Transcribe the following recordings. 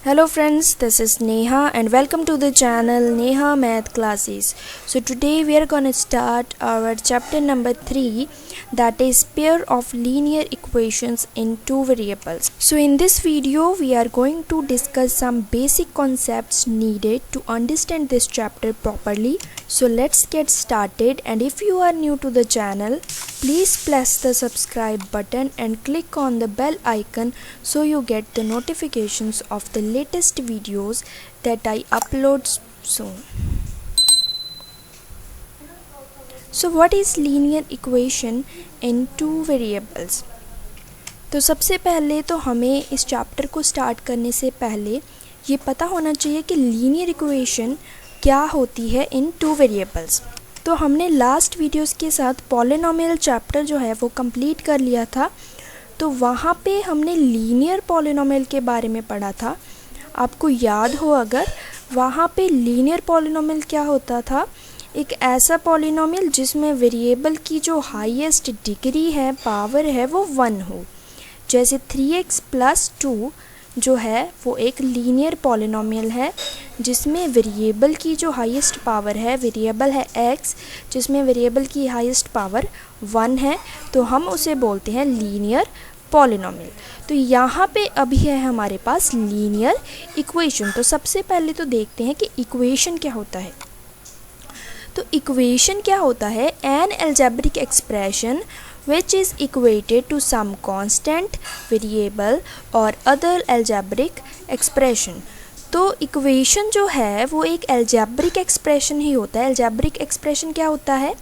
Hello friends, this is Neha and welcome to the channel Neha Math Classes. So today we are going to start our chapter number 3, that is pair of linear equations in two variables. So in this video we are going to discuss some basic concepts needed to understand this chapter properly. So let's get started, and if you are new to the channel, please press the subscribe button and click on the bell icon so you get the notifications of the latest videos that I upload soon. So what is linear equation in two variables? तो सबसे पहले तो हमें इस chapter को start करने से पहले ये पता होना चाहिए कि लीनियर इक्वेशन क्या होती है इन टू वेरिएबल्स। तो हमने लास्ट वीडियोस के साथ पॉलिनोमियल चैप्टर जो है वो कंप्लीट कर लिया था, तो वहाँ पे हमने लीनियर पॉलिनोमियल के बारे में पढ़ा था। आपको याद हो अगर, वहाँ पे लीनियर पॉलिनोमियल क्या होता था, एक ऐसा पॉलिनोमियल जिसमें वेरिएबल की जो हाईएस्ट डिग्री है, पावर है, वो 1 हो। जैसे 3x + 2 जो है वो एक लीनियर पॉलिनोमियल है जिसमें वेरिएबल की जो हाईएस्ट पावर है, वेरिएबल है x, जिसमें वेरिएबल की हाईएस्ट पावर 1 है, तो हम उसे बोलते हैं लीनियर पॉलिनोमियल। तो यहाँ पे अभी है हमारे पास लीनियर इक्वेशन। तो सबसे पहले तो देखते हैं कि इक्वेशन क्या होता है। तो इक्वेशन क्या होता है? N algebraic expression which is equated to some constant variable or other algebraic expression। तो इक्वेशन जो है वो एक अलजेब्रिक एक्सप्रेशन ही होता है। अलजेब्रिक एक्सप्रेशन क्या होता है?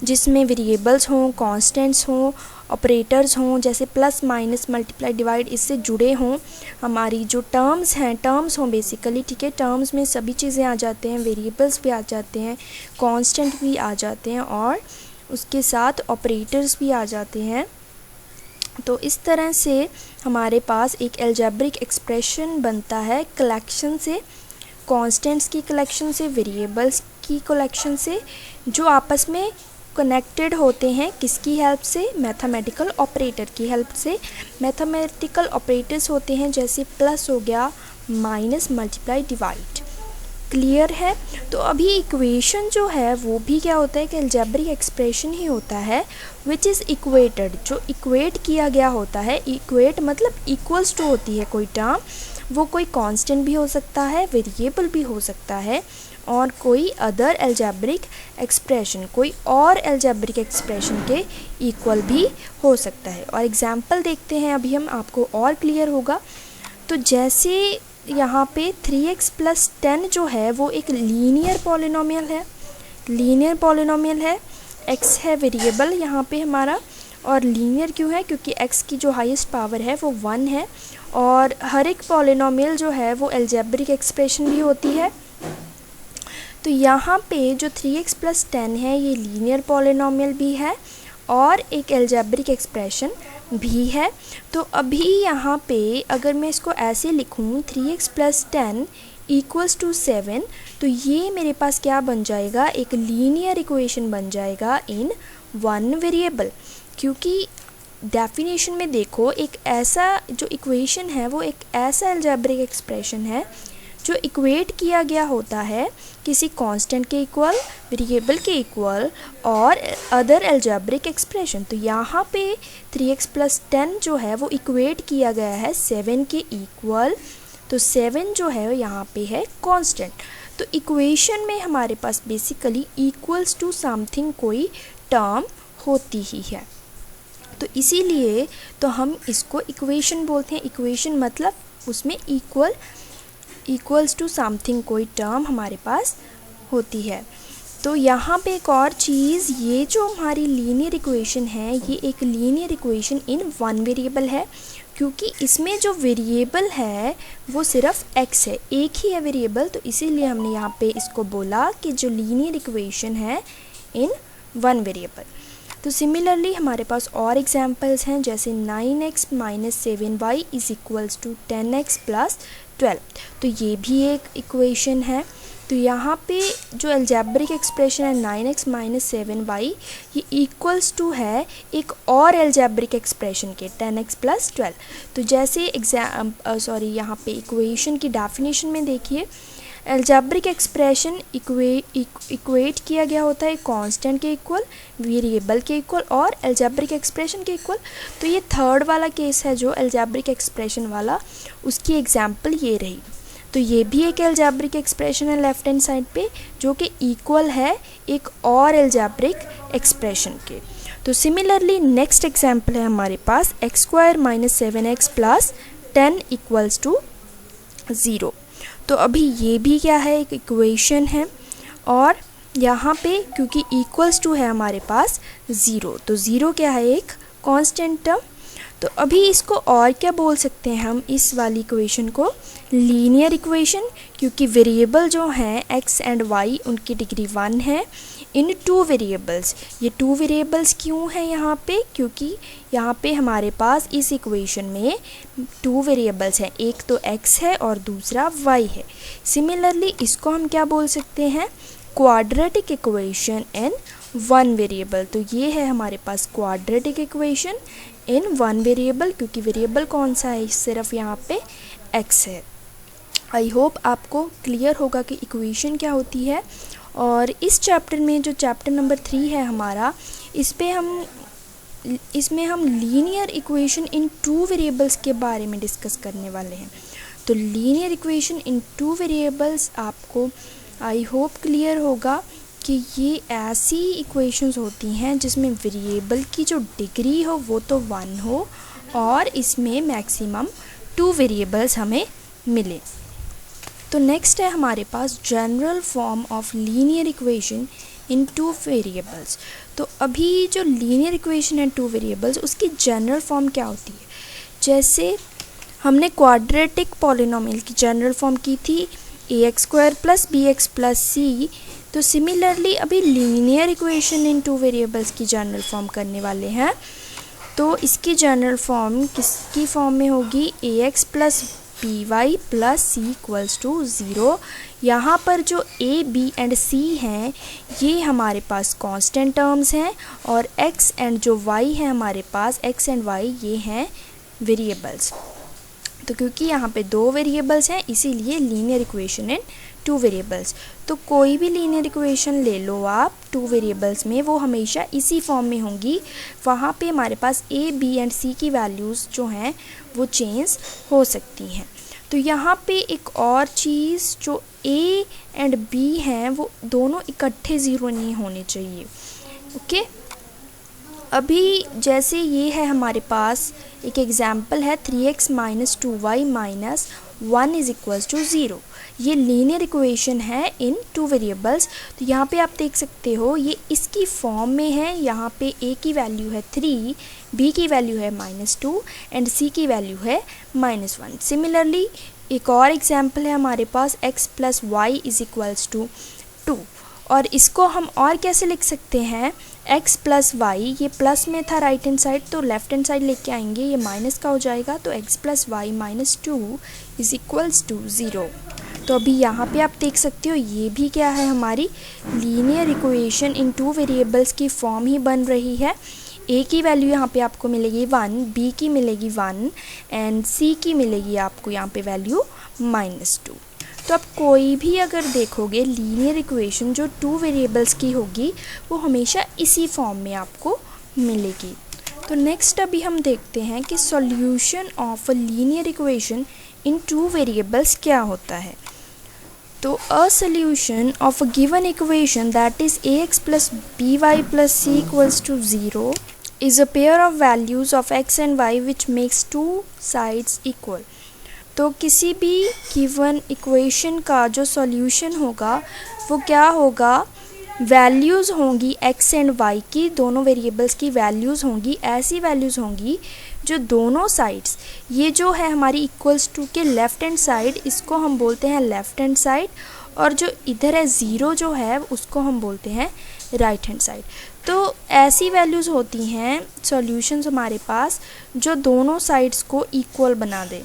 जिसमें वेरिएबल्स हों, कांस्टेंट्स हों, ऑपरेटर्स हों, जैसे प्लस माइनस मल्टीप्लाई डिवाइड इससे जुड़े हों, हमारी जो टर्म्स हैं, टर्म्स हों बेसिकली, ठीक है। टर्म्स में सभी चीज़ें आ जाते हैं, वेरिएबल्स भी आ जाते हैं, कांस्टेंट भी आ जाते हैं और उसके साथ ऑपरेटर्स भी आ जाते हैं। तो इस तरह से हमारे पास एक अलजेब्रिक एक्सप्रेशन बनता है कलेक्शन से, कांस्टेंट्स की कलेक्शन से, वेरिएबल्स की कलेक्शन से, जो आपस में कनेक्टेड होते हैं। किसकी हेल्प से? मैथमेटिकल ऑपरेटर की हेल्प से। मैथमेटिकल ऑपरेटर्स होते हैं जैसे प्लस हो गया, माइनस, मल्टीप्लाई, डिवाइड। क्लियर है? तो अभी इक्वेशन जो है वो भी क्या होता है कि अलजेब्रिक एक्सप्रेशन ही होता है विच इज़ इक्वेटेड, जो इक्वेट किया गया होता है। इक्वेट मतलब इक्वल्स टू होती है कोई टर्म, वो कोई कांस्टेंट भी हो सकता है, वेरिएबल भी हो सकता है, और कोई अदर अलजेब्रिक एक्सप्रेशन, कोई और अलजेब्रिक एक्सप्रेशन के इक्वल भी हो सकता है। और एग्जाम्पल देखते हैं अभी हम, आपको और क्लियर होगा। तो जैसे यहाँ पे 3x + 10 जो है वो एक लीनियर पॉलिनोमियल है। लीनियर पॉलिनोमियल है, x है वेरिएबल यहाँ पे हमारा, और लीनियर क्यों है? क्योंकि x की जो हाईएस्ट पावर है वो 1 है, और हर एक पॉलिनोमियल जो है वो अलजेब्रिक एक्सप्रेशन भी होती है। तो यहाँ पे जो 3x + 10 है ये लीनियर पॉलिनोमियल भी है और एक अलजेब्रिक एक्सप्रेशन भी है। तो अभी यहाँ पे अगर मैं इसको ऐसे लिखूँ 3x + 10 = 7, तो ये मेरे पास क्या बन जाएगा? एक लीनियर इक्वेशन बन जाएगा इन वन वेरिएबल। क्योंकि डेफिनेशन में देखो, एक ऐसा जो इक्वेशन है वो एक ऐसा अलजेब्रिक एक्सप्रेशन है जो इक्वेट किया गया होता है किसी कांस्टेंट के इक्वल, वेरिएबल के इक्वल और अदर अलजेब्रिक एक्सप्रेशन। तो यहाँ पे 3x + 10 जो है वो इक्वेट किया गया है 7 के इक्वल। तो 7 जो है यहाँ पे है कांस्टेंट। तो इक्वेशन में हमारे पास बेसिकली इक्वल्स टू समथिंग कोई टर्म होती ही है, तो इसीलिए तो हम इसको इक्वेशन बोलते हैं। इक्वेशन मतलब उसमें इक्वल्स टू समथिंग कोई टर्म हमारे पास होती है। तो यहाँ पे एक और चीज़, ये जो हमारी लीनियर इक्वेशन है ये एक linear equation in one variable है, क्योंकि इसमें जो वेरिएबल है वो सिर्फ x है, एक ही है वेरिएबल। तो इसीलिए हमने यहाँ पे इसको बोला कि जो लीनियर इक्वेशन है इन वन वेरिएबल। तो सिमिलरली हमारे पास और एग्जांपल्स हैं, जैसे 9x - 7y = 10x + 12। तो ये भी एक इक्वेशन है। तो यहाँ पे जो अलजेब्रिक एक्सप्रेशन है 9x - 7y ये इक्वल्स टू है एक और अलजेब्रिक एक्सप्रेशन के 10x + 12। तो जैसे यहाँ पे इक्वेशन की डेफिनेशन में देखिए, अलजेब्रिक एक्सप्रेशन इक्वेट किया गया होता है कांस्टेंट के इक्वल, वेरिएबल के इक्वल और अलजेब्रिक एक्सप्रेशन के इक्वल। तो ये थर्ड वाला केस है जो अलजेब्रिक एक्सप्रेशन वाला, उसकी एग्जांपल ये रही। तो ये भी एक अलजेब्रिक एक्सप्रेशन है लेफ्ट हैंड साइड पे जो कि इक्वल है एक और अलजेब्रिक एक्सप्रेशन के। तो सिमिलरली नेक्स्ट एग्जांपल है हमारे पास x² - 7x + 10 = 0। तो अभी ये भी क्या है, एक इक्वेशन है और यहाँ पे क्योंकि इक्वल्स टू है हमारे पास 0, तो 0 क्या है, एक कांस्टेंट टर्म। तो अभी इसको और क्या बोल सकते हैं हम, इस वाली इक्वेशन को लीनियर इक्वेशन, क्योंकि वेरिएबल जो हैं x एंड y उनकी डिग्री 1 है इन 2 वेरिएबल्स। ये 2 वेरिएबल्स क्यों हैं यहाँ पे, क्योंकि यहाँ पे हमारे पास इस इक्वेशन में 2 वेरिएबल्स हैं, एक तो x है और दूसरा y है। सिमिलरली इसको हम क्या बोल सकते हैं, क्वाड्रेटिक इक्वेशन इन 1 वेरिएबल। तो ये है हमारे पास क्वाड्रेटिक इक्वेशन इन 1 वेरिएबल, क्योंकि वेरिएबल कौन सा है, सिर्फ यहाँ पे x है। आई होप आपको क्लियर होगा कि इक्वेशन क्या होती है। और इस चैप्टर में जो चैप्टर नंबर 3 है हमारा, इसमें हम लीनियर इक्वेशन इन 2 वेरिएबल्स के बारे में डिस्कस करने वाले हैं। तो लीनियर इक्वेशन इन 2 वेरिएबल्स आपको आई होप क्लियर होगा कि ये ऐसी इक्वेशंस होती हैं जिसमें वेरिएबल की जो डिग्री हो वो तो 1 हो और इसमें मैक्सिमम 2 वेरिएबल्स हमें मिले। तो नेक्स्ट है हमारे पास general form of linear equation in 2 variables. तो अभी जो लीनियर इक्वेशन है 2 वेरिएबल्स, उसकी जनरल फॉर्म क्या होती है। जैसे हमने क्वाड्रेटिक पॉलिनोमियल की जनरल फॉर्म की थी ax² + bx + c। तो सिमिलरली अभी लीनियर इक्वेशन इन 2 वेरिएबल्स की जनरल फॉर्म करने वाले हैं। तो इसकी जनरल फॉर्म किसकी फॉर्म में होगी, ax + by + c = 0। यहाँ पर जो a, b एंड c हैं ये हमारे पास कांस्टेंट टर्म्स हैं और x एंड जो y है हमारे पास, x एंड y ये हैं वेरिएबल्स। तो क्योंकि यहाँ पे 2 वेरिएबल्स हैं इसीलिए लीनियर इक्वेशन इन 2 वेरिएबल्स। तो कोई भी लीनियर इक्वेशन ले लो आप 2 वेरिएबल्स में, वो हमेशा इसी फॉर्म में होंगी। वहाँ पे हमारे पास a, b एंड c की वैल्यूज़ जो हैं वो चेंज हो सकती हैं। तो यहाँ पे एक और चीज़, जो a एंड b हैं वो दोनों इकट्ठे 0 नहीं होने चाहिए। ओके, अभी जैसे ये है हमारे पास एक एग्जाम्पल है 3x - 2y - 1 = 0। ये लीनियर इक्वेशन है इन 2 वेरिएबल्स। तो यहाँ पे आप देख सकते हो ये इसकी फॉर्म में है। यहाँ पे a की वैल्यू है 3, b की वैल्यू है -2 एंड c की वैल्यू है -1। सिमिलरली एक और एग्जाम्पल है हमारे पास x + y = 2। और इसको हम और कैसे लिख सकते हैं, x + y, ये प्लस में था राइट हैंड साइड, तो लेफ्ट हैंड साइड लेके आएंगे, ये माइनस का हो जाएगा। तो x + y - 2 = 0। तो अभी यहाँ पे आप देख सकते हो ये भी क्या है, हमारी लीनियर इक्वेशन इन 2 वेरिएबल्स की फॉर्म ही बन रही है। a की वैल्यू यहाँ पे आपको मिलेगी 1, b की मिलेगी 1 एंड c की मिलेगी आपको यहाँ पे वैल्यू -2। तो अब कोई भी अगर देखोगे लीनियर इक्वेशन जो 2 वेरिएबल्स की होगी वो हमेशा इसी फॉर्म में आपको मिलेगी। तो नेक्स्ट अभी हम देखते हैं कि solution of a linear equation in 2 variables क्या होता है। तो a solution of a given equation that is ax + by + c = 0 is a pair of values of x and y which makes 2 sides equal। तो किसी भी given equation का जो solution होगा वो क्या होगा, वैल्यूज़ होंगी x एंड y की, दोनों वेरिएबल्स की वैल्यूज़ होंगी, ऐसी वैल्यूज़ होंगी जो दोनों साइड्स, ये जो है हमारी इक्वल्स टू के लेफ़्ट हैंड साइड, इसको हम बोलते हैं लेफ़्ट हैंड साइड, और जो इधर है 0 जो है उसको हम बोलते हैं राइट हैंड साइड। तो ऐसी वैल्यूज़ होती हैं सॉल्यूशंस हमारे पास जो दोनों साइड्स को इक्वल बना दे।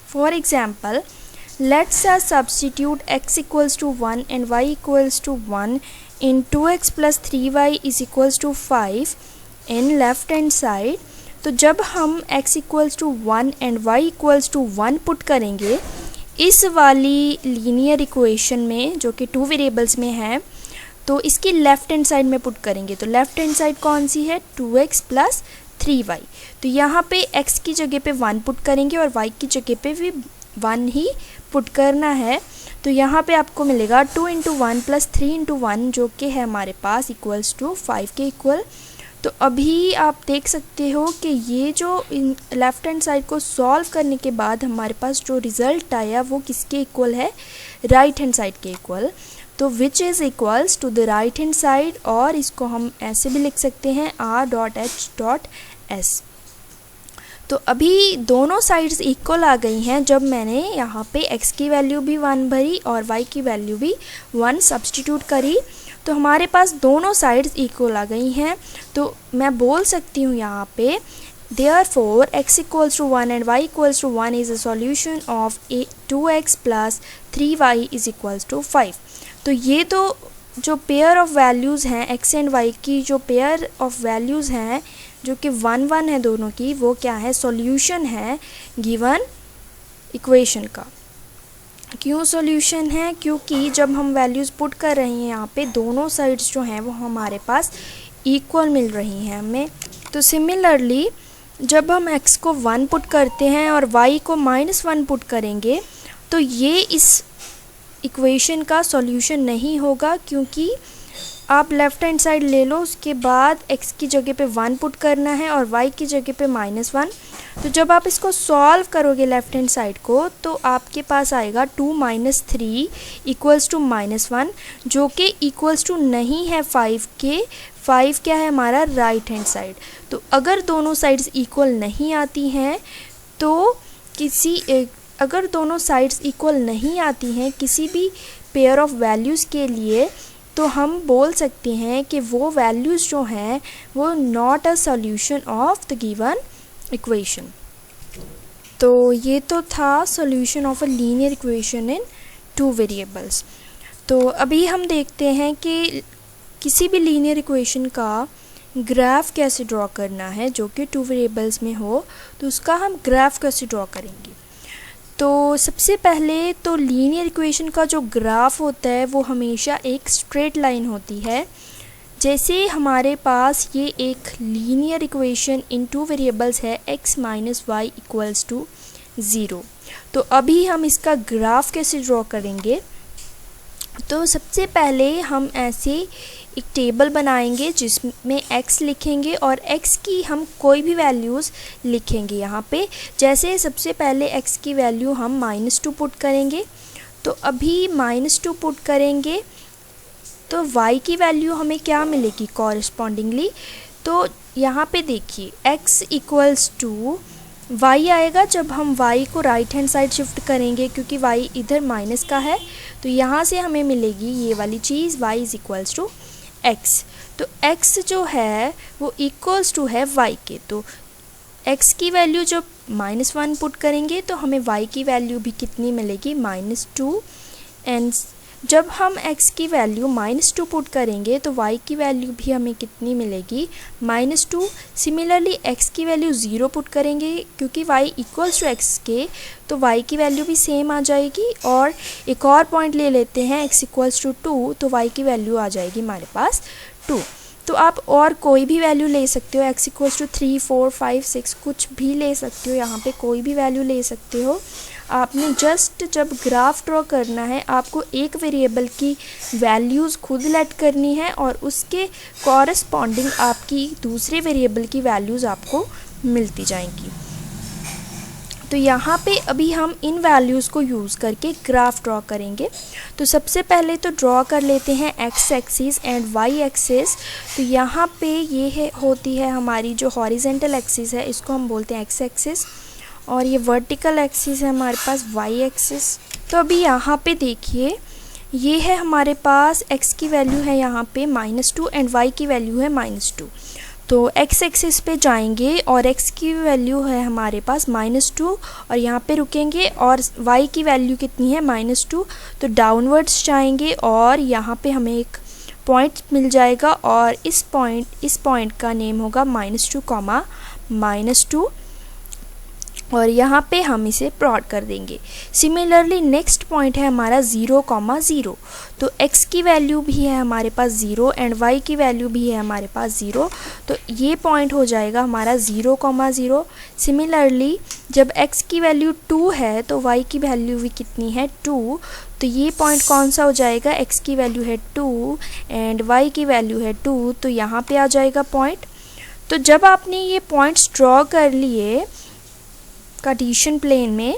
For example Let's substitute x equals to 1 and y equals to 1 in 2x plus 3y is equals to 5 in left hand side. तो जब हम x equals to 1 and y equals to 1 put करेंगे इस वाली linear equation में जो कि 2 variables में है, तो इसकी लेफ़्ट हैंड साइड में पुट करेंगे। तो लेफ़्ट हैंड साइड कौन सी है? 2x plus 3y। तो यहाँ पे x की जगह पे 1 पुट करेंगे और y की जगह पे भी 1 ही पुट करना है। तो यहाँ पे आपको मिलेगा 2 इंटू 1 प्लस 3 इंटू 1 जो कि है हमारे पास इक्वल्स टू 5 के इक्वल। तो अभी आप देख सकते हो कि ये जो लेफ़्ट हैंड साइड को सॉल्व करने के बाद हमारे पास जो रिज़ल्ट आया वो किसके इक्वल है? राइट हैंड साइड के इक्वल। तो which is equals to the right hand side, और इसको हम ऐसे भी लिख सकते हैं r.h.s। तो अभी दोनों साइड्स इक्वल आ गई हैं जब मैंने यहाँ पे x की वैल्यू भी 1 भरी और y की वैल्यू भी 1 सब्सटीट्यूट करी। तो हमारे पास दोनों साइड्स इक्वल आ गई हैं। तो मैं बोल सकती हूँ यहाँ पे therefore x equals to 1 and y equals to 1 is a solution of 2x plus 3y is equals to 5। तो ये तो जो पेयर ऑफ वैल्यूज़ हैं x एंड y की, जो पेयर ऑफ वैल्यूज़ हैं जो कि 1 1 है दोनों की, वो क्या है? सॉल्यूशन है गिवन इक्वेशन का। क्यों सॉल्यूशन है? क्योंकि जब हम वैल्यूज़ पुट कर रहे हैं यहाँ पे दोनों साइड्स जो हैं वो हमारे पास इक्वल मिल रही हैं हमें। तो सिमिलरली जब हम x को 1 पुट करते हैं और y को -1 पुट करेंगे तो ये इस इक्वेशन का सॉल्यूशन नहीं होगा, क्योंकि आप लेफ़्ट हैंड साइड ले लो, उसके बाद x की जगह पे 1 पुट करना है और y की जगह पे -1। तो जब आप इसको सॉल्व करोगे लेफ़्ट हैंड साइड को तो आपके पास आएगा 2 - 3 इक्वल्स टू -1 जो कि इक्वल्स टू नहीं है 5 के। 5 क्या है हमारा? Right hand side. तो अगर दोनों साइड्स इक्वल नहीं आती हैं तो अगर दोनों साइड्स इक्वल नहीं आती हैं किसी भी पेयर ऑफ वैल्यूज़ के लिए, तो हम बोल सकते हैं कि वो वैल्यूज़ जो हैं वो not a solution of the given equation. तो ये तो था solution of a linear equation in 2 variables. तो अभी हम देखते हैं कि किसी भी लीनियर इक्वेशन का ग्राफ कैसे ड्रॉ करना है जो कि 2 वेरिएबल्स में हो। तो उसका हम ग्राफ कैसे ड्रॉ करेंगे? तो सबसे पहले तो लीनियर इक्वेशन का जो ग्राफ होता है वो हमेशा एक स्ट्रेट लाइन होती है। जैसे हमारे पास ये एक लीनियर इक्वेशन इन 2 वेरिएबल्स है x - y इक्वल्स टू 0। तो अभी हम इसका ग्राफ कैसे ड्रॉ करेंगे? तो सबसे पहले हम ऐसे एक टेबल बनाएंगे जिसमें x लिखेंगे और x की हम कोई भी वैल्यूज़ लिखेंगे यहाँ पे। जैसे सबसे पहले x की वैल्यू हम -2 पुट करेंगे। तो अभी -2 पुट करेंगे तो y की वैल्यू हमें क्या मिलेगी कॉरस्पॉन्डिंगली? तो यहाँ पे देखिए x इक्वल्स टू y आएगा जब हम y को राइट हैंड साइड शिफ्ट करेंगे, क्योंकि y इधर माइनस का है। तो यहाँ से हमें मिलेगी ये वाली चीज़ y is equals to x। तो x जो है वो इक्वल्स टू है y के। तो x की वैल्यू जब -1 पुट करेंगे तो हमें y की वैल्यू भी कितनी मिलेगी? -2। एंड जब हम x की वैल्यू -2 पुट करेंगे तो y की वैल्यू भी हमें कितनी मिलेगी? -2। सिमिलरली x की वैल्यू 0 पुट करेंगे क्योंकि y इक्वल्स टू x के, तो y की वैल्यू भी सेम आ जाएगी। और एक और पॉइंट ले लेते हैं x इक्वल्स टू 2, तो y की वैल्यू आ जाएगी हमारे पास 2। तो आप और कोई भी वैल्यू ले सकते हो, x इक्वल्स टू 3 4 5 6 कुछ भी ले सकते हो, यहाँ पे कोई भी वैल्यू ले सकते हो। आपने जस्ट जब ग्राफ ड्रॉ करना है आपको एक वेरिएबल की वैल्यूज़ खुद लेट करनी है और उसके कॉरस्पॉन्डिंग आपकी दूसरे वेरिएबल की वैल्यूज़ आपको मिलती जाएंगी। तो यहाँ पे अभी हम इन वैल्यूज़ को यूज़ करके ग्राफ ड्रॉ करेंगे। तो सबसे पहले तो ड्रॉ कर लेते हैं x axis and y axis. तो यहाँ पे ये होती है हमारी जो हॉरिजेंटल एक्सिस है, इसको हम बोलते हैं x एक्सिस, और ये वर्टिकल एक्सिस है हमारे पास y एक्सिस। तो अभी यहाँ पे देखिए ये है हमारे पास x की वैल्यू है यहाँ पे -2 एंड y की वैल्यू है -2। तो x एक्सिस पे जाएंगे और x की वैल्यू है हमारे पास -2 और यहाँ पे रुकेंगे और y की वैल्यू कितनी है -2, तो डाउनवर्ड्स जाएंगे और यहाँ पे हमें एक पॉइंट मिल जाएगा और इस पॉइंट का नेम होगा -2, और यहाँ पे हम इसे प्लॉट कर देंगे। सिमिलरली नेक्स्ट पॉइंट है हमारा 0,0, तो x की वैल्यू भी है हमारे पास 0 एंड y की वैल्यू भी है हमारे पास 0, तो ये पॉइंट हो जाएगा हमारा 0,0। सिमिलरली जब x की वैल्यू 2 है तो y की वैल्यू भी कितनी है 2, तो ये पॉइंट कौन सा हो जाएगा, x की वैल्यू है 2 एंड y की वैल्यू है 2, तो यहाँ पे आ जाएगा पॉइंट। तो जब आपने ये पॉइंट्स ड्रॉ कर लिए कार्टेशियन प्लेन में,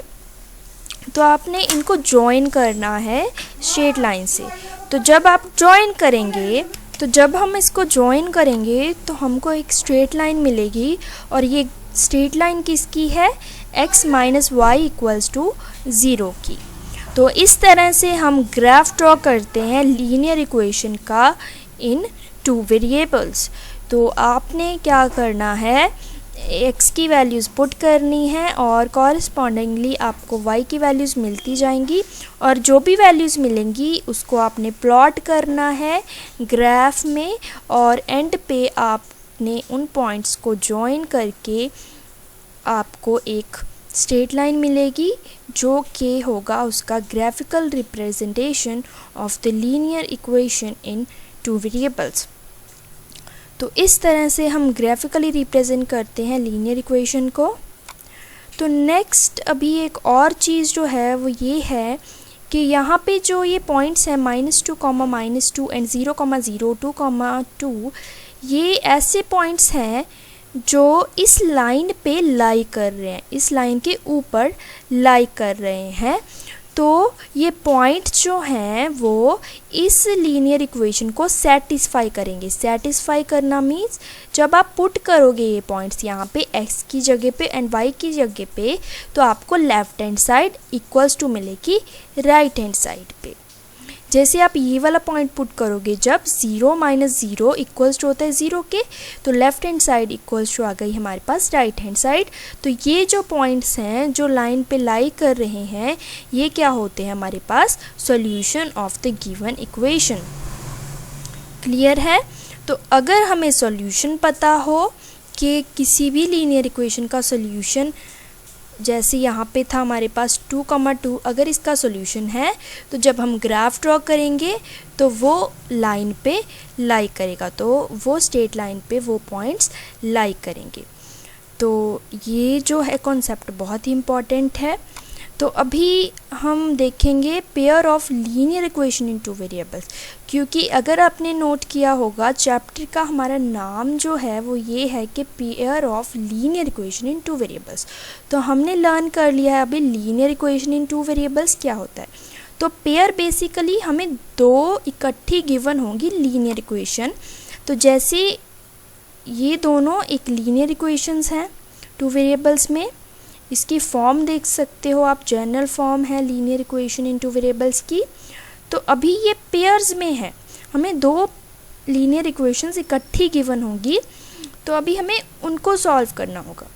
तो आपने इनको ज्वाइन करना है स्ट्रेट लाइन से। तो जब आप ज्वाइन करेंगे, तो जब हम इसको ज्वाइन करेंगे तो हमको एक स्ट्रेट लाइन मिलेगी और ये स्ट्रेट लाइन किसकी है, x minus Y equals to 0 की। तो इस तरह से हम ग्राफ ड्रॉ करते हैं लीनियर इक्वेशन का इन 2 वेरिएबल्स। तो आपने क्या करना है, x की वैल्यूज़ पुट करनी है और कॉरस्पॉन्डिंगली आपको y की वैल्यूज़ मिलती जाएंगी और जो भी वैल्यूज़ मिलेंगी उसको आपने प्लॉट करना है ग्राफ में और एंड पे आपने उन पॉइंट्स को जॉइन करके आपको एक स्ट्रेट लाइन मिलेगी जो कि होगा उसका graphical representation of the linear equation in 2 variables. तो इस तरह से हम ग्राफिकली रिप्रेजेंट करते हैं लीनियर इक्वेशन को। तो नेक्स्ट अभी एक और चीज़ जो है वो ये है कि यहाँ पे जो ये पॉइंट्स हैं -2, एंड 0,0, 2,2, ये ऐसे पॉइंट्स हैं जो इस लाइन पे लाई कर रहे हैं, इस लाइन के ऊपर लाई कर रहे हैं। तो ये पॉइंट जो हैं वो इस लीनियर इक्वेशन को सेटिस्फाई करेंगे। सेटिस्फाई करना मीन्स जब आप पुट करोगे ये पॉइंट्स यहाँ पे x की जगह पे एंड y की जगह पे, तो आपको left hand side equals to मिलेगी राइट हैंड साइड पे। जैसे आप ये वाला पॉइंट पुट करोगे जब 0 माइनस 0 इक्वल्स टू होता है 0 के, तो left hand side equals to आ गई हमारे पास राइट हैंड साइड। तो ये जो पॉइंट्स हैं जो लाइन पे लाई कर रहे हैं, ये क्या होते हैं हमारे पास, solution of the given equation. Clear है? तो अगर हमें सॉल्यूशन पता हो कि किसी भी लीनियर इक्वेशन का सॉल्यूशन, जैसे यहाँ पे था हमारे पास 2,2, अगर इसका सॉल्यूशन है तो जब हम ग्राफ ड्रॉ करेंगे तो वो लाइन पे लाई करेगा, तो वो स्ट्रेट लाइन पे वो पॉइंट्स लाई करेंगे। तो ये जो है कॉन्सेप्ट बहुत ही इम्पॉर्टेंट है। तो अभी हम देखेंगे pair of linear equation in 2 variables, क्योंकि अगर आपने नोट किया होगा चैप्टर का हमारा नाम जो है वो ये है कि pair of linear equation in 2 variables. तो हमने लर्न कर लिया है अभी लीनियर इक्वेशन इन 2 वेरिएबल्स क्या होता है। तो पेयर बेसिकली हमें 2 इकट्ठी गिवन होंगी लीनियर इक्वेशन। तो जैसे ये दोनों एक लीनियर इक्वेशंस हैं 2 वेरिएबल्स में, इसकी फॉर्म देख सकते हो आप, जनरल फॉर्म है लीनियर इक्वेशन इन 2 वेरिएबल्स की। तो अभी ये पेयर्स में है, हमें 2 लीनियर इक्वेशंस इकट्ठी गिवन होगी, तो अभी हमें उनको सॉल्व करना होगा।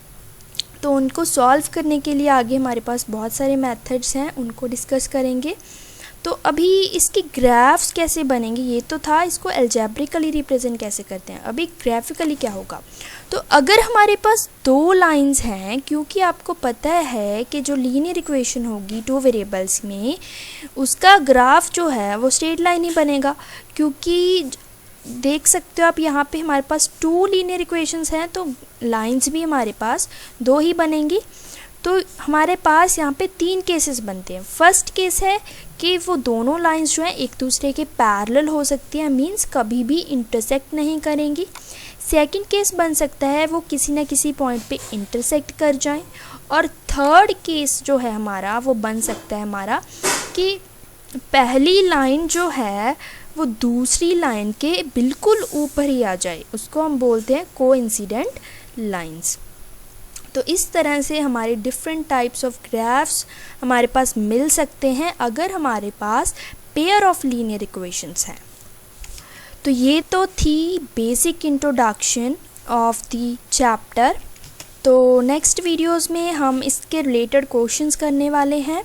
तो उनको सॉल्व करने के लिए आगे हमारे पास बहुत सारे मेथड्स हैं, उनको डिस्कस करेंगे। तो अभी इसकी ग्राफ्स कैसे बनेंगे ये तो था, इसको अलजेब्रिकली रिप्रेजेंट कैसे करते हैं। अभी ग्राफिकली क्या होगा, तो अगर हमारे पास 2 लाइंस हैं, क्योंकि आपको पता है कि जो लीनियर इक्वेशन होगी 2 वेरिएबल्स में, उसका ग्राफ जो है वो स्ट्रेट लाइन ही बनेगा, क्योंकि देख सकते हो आप यहाँ पे हमारे पास 2 लीनियर इक्वेशंस हैं, तो लाइंस भी हमारे पास 2 ही बनेंगी। तो हमारे पास यहाँ पे 3 केसेस बनते हैं। फर्स्ट केस है कि वो दोनों लाइंस जो हैं एक दूसरे के पैरेलल हो सकती हैं, मींस कभी भी इंटरसेक्ट नहीं करेंगी। सेकंड केस बन सकता है वो किसी ना किसी पॉइंट पे इंटरसेक्ट कर जाएं। और थर्ड केस जो है हमारा वो बन सकता है हमारा कि पहली लाइन जो है वो दूसरी लाइन के बिल्कुल ऊपर ही आ जाए, उसको हम बोलते हैं कोइंसिडेंट लाइंस। तो इस तरह से हमारे डिफरेंट टाइप्स ऑफ ग्राफ्स हमारे पास मिल सकते हैं अगर हमारे पास पेयर ऑफ लीनियर इक्वेशंस हैं। तो ये तो थी basic introduction of the chapter. तो नेक्स्ट वीडियोस में हम इसके रिलेटेड क्वेश्चंस करने वाले हैं।